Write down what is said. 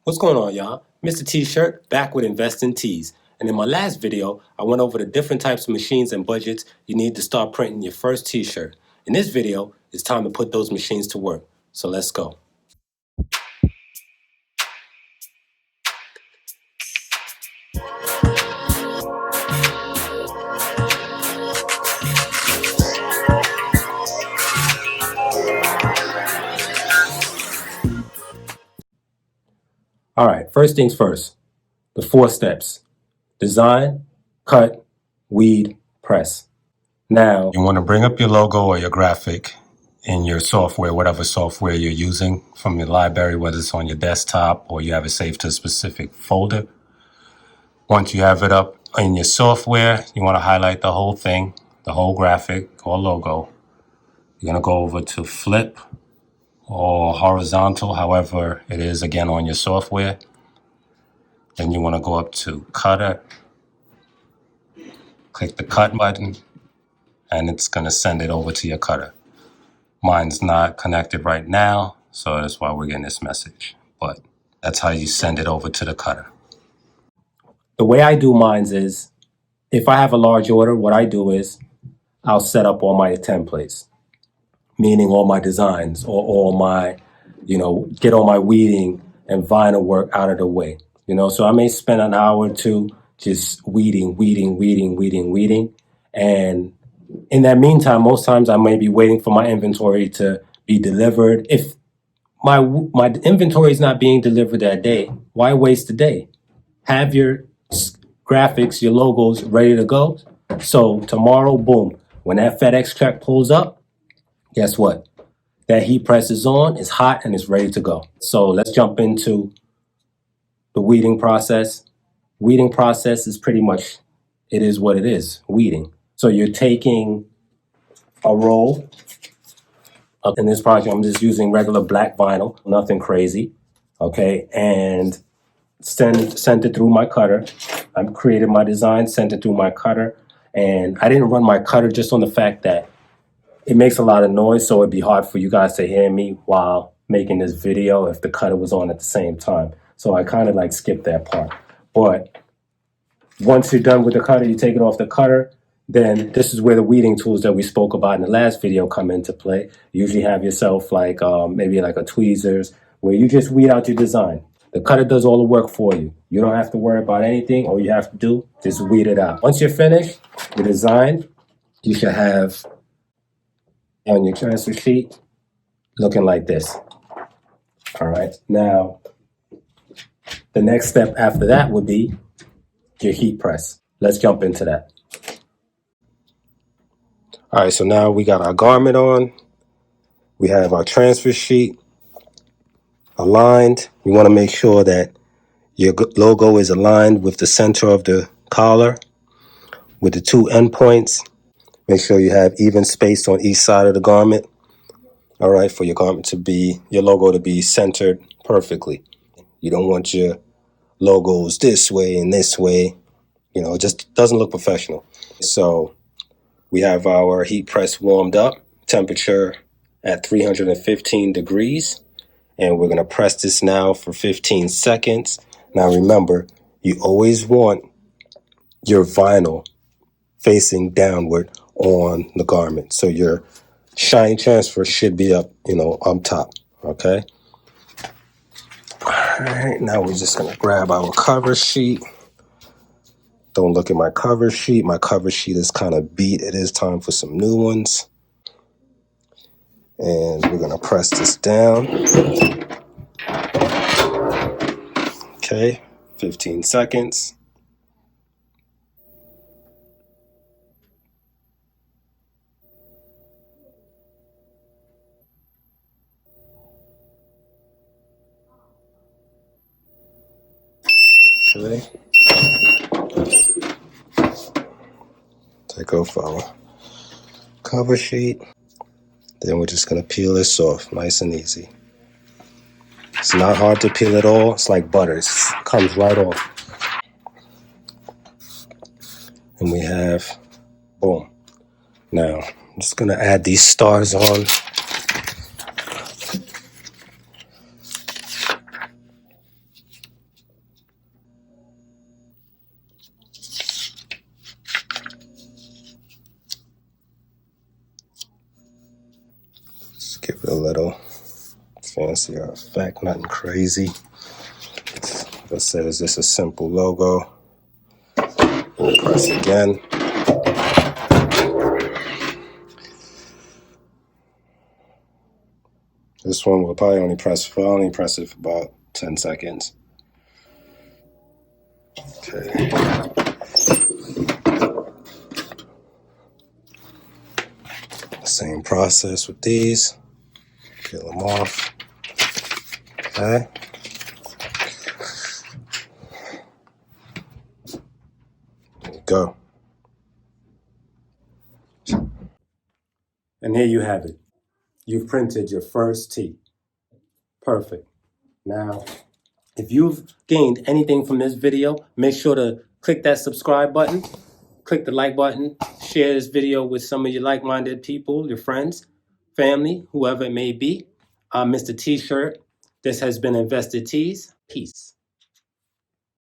What's going on, y'all? Mr. T-Shirt back with Invest in Tees. And in my last video, I went over the different types of machines and budgets you need to start printing your first T-shirt. In this video, it's time to put those machines to work. So let's go. All right, first things first, the 4 steps: design, cut, weed, press. Now, you want to bring up your logo or your graphic in your software, whatever software you're using from your library, whether it's on your desktop or you have it saved to a specific folder. Once you have it up in your software, you want to highlight the whole thing, the whole graphic or logo. You're going to go over to flip or horizontal, however it is again on your software. Then you want to go up to cutter, click the cut button, and it's going to send it over to your cutter. Mine's not connected right now, so that's why we're getting this message. But that's how you send it over to the cutter. The way I do mines is, if I have a large order, what I do is I'll set up all my templates, meaning all my designs or all my, get all my weeding and vinyl work out of the way. So I may spend an hour or two just weeding. And in that meantime, most times I may be waiting for my inventory to be delivered. If my inventory is not being delivered that day, why waste the day? Have your graphics, your logos ready to go. So tomorrow, boom, when that FedEx truck pulls up, guess what? That heat press is on, it's hot, and it's ready to go. So let's jump into the weeding process. Weeding process is pretty much, it is what it is, weeding. So you're taking a roll. In this project, I'm just using regular black vinyl, nothing crazy, okay? And sent it through my cutter. I created my design, sent it through my cutter, and I didn't run my cutter just on the fact that it makes a lot of noise, so it'd be hard for you guys to hear me while making this video if the cutter was on at the same time. So I kind of like skipped that part. But once you're done with the cutter, you take it off the cutter, then this is where the weeding tools that we spoke about in the last video come into play. You usually have yourself like maybe like a tweezers where you just weed out your design. The cutter does all the work for you. You don't have to worry about anything. All you have to do is just weed it out. Once you're finished, your design, you should have on your transfer sheet looking like this. All right. Now, the next step after that would be your heat press. Let's jump into that. All right, so now we got our garment on. We have our transfer sheet aligned. You want to make sure that your logo is aligned with the center of the collar with the 2 endpoints. Make sure you have even space on each side of the garment. All right, for your garment to be, your logo to be centered perfectly. You don't want your logos this way and this way. It just doesn't look professional. So we have our heat press warmed up, temperature at 315 degrees. And we're going to press this now for 15 seconds. Now remember, you always want your vinyl facing downward on the garment. So your shine transfer should be up, up top, okay? All right, now we're just going to grab our cover sheet. Don't look at my cover sheet. My cover sheet is kind of beat. It is time for some new ones. And we're going to press this down. Okay, 15 seconds. Okay. Take off our cover sheet. Then we're just going to peel this off, nice and easy. It's not hard to peel at all. It's like butter. It comes right off. And we have, boom. Now, I'm just going to add these stars on. a little fancier effect, nothing crazy. Like I said, it's just a simple logo. We'll press again. This one will probably only press it for about 10 seconds. Okay. Same process with these. Peel them off. Okay. There you go. And here you have it. You've printed your first tee. Perfect. Now, if you've gained anything from this video, make sure to click that subscribe button, click the like button, share this video with some of your like-minded people, your friends, family, whoever it may be. I'm Mr. T-Shirt. This has been Invested Tees. Peace.